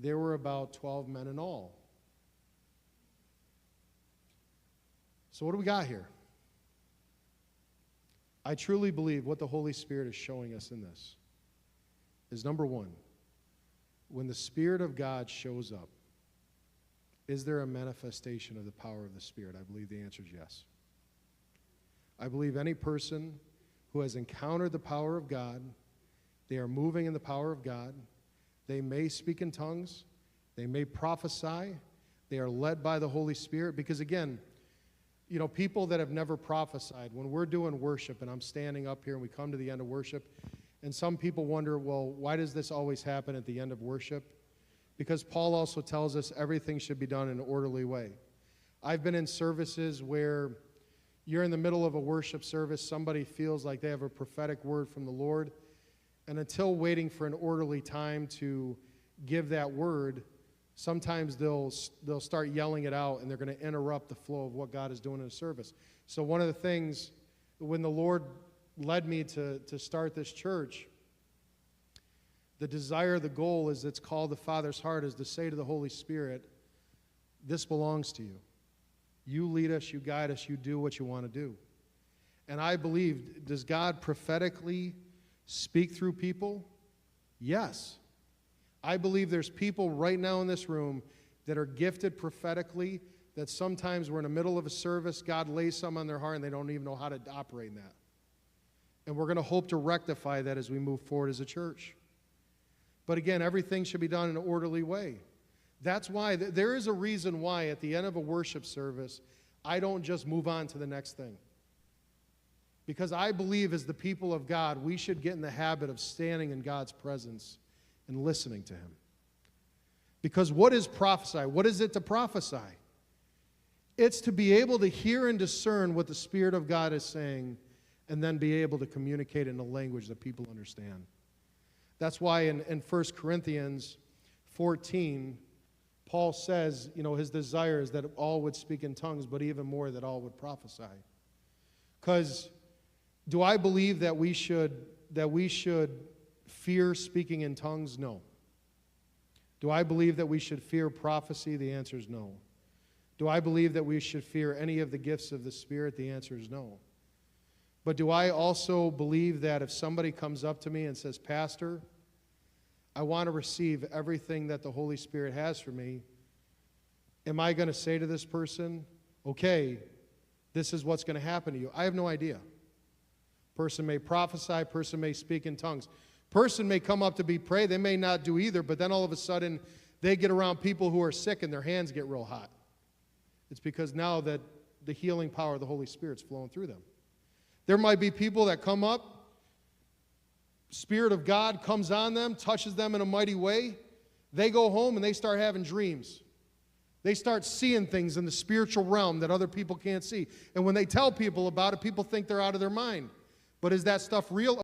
There were about 12 men in all. So what do we got here? I truly believe what the Holy Spirit is showing us in this is, number one, when the Spirit of God shows up, is there a manifestation of the power of the Spirit? I believe the answer is yes. I believe any person who has encountered the power of God, they are moving in the power of God. They may speak in tongues. They may prophesy. They are led by the Holy Spirit. Because again, you know, people that have never prophesied, when we're doing worship and I'm standing up here and we come to the end of worship, and some people wonder, well, why does this always happen at the end of worship? Because Paul also tells us everything should be done in an orderly way. I've been in services where you're in the middle of a worship service, somebody feels like they have a prophetic word from the Lord, and until waiting for an orderly time to give that word, sometimes they'll start yelling it out, and they're going to interrupt the flow of what God is doing in a service. So one of the things, when the Lord led me to start this church, the desire, the goal is, it's called the Father's heart, is to say to the Holy Spirit, this belongs to you. You lead us, you guide us, you do what you want to do. And I believe, does God prophetically speak through people? Yes. I believe there's people right now in this room that are gifted prophetically, that sometimes we're in the middle of a service, God lays something on their heart, and they don't even know how to operate in that. And we're going to hope to rectify that as we move forward as a church. But again, everything should be done in an orderly way. That's why, there is a reason why at the end of a worship service, I don't just move on to the next thing. Because I believe as the people of God, we should get in the habit of standing in God's presence and listening to Him. Because what is prophesy? What is it to prophesy? It's to be able to hear and discern what the Spirit of God is saying, and then be able to communicate in a language that people understand. That's why in 1 Corinthians 14, Paul says, you know, his desire is that all would speak in tongues, but even more that all would prophesy. Because do I believe that we should fear speaking in tongues? No. Do I believe that we should fear prophecy? The answer is no. Do I believe that we should fear any of the gifts of the Spirit? The answer is no. But do I also believe that if somebody comes up to me and says, Pastor, I want to receive everything that the Holy Spirit has for me, am I going to say to this person, okay, this is what's going to happen to you? I have no idea. Person may prophesy, person may speak in tongues. Person may come up to be prayed, they may not do either, but then all of a sudden they get around people who are sick and their hands get real hot. It's because now that the healing power of the Holy Spirit's flowing through them. There might be people that come up, Spirit of God comes on them, touches them in a mighty way. They go home and they start having dreams. They start seeing things in the spiritual realm that other people can't see. And when they tell people about it, people think they're out of their mind. But is that stuff real?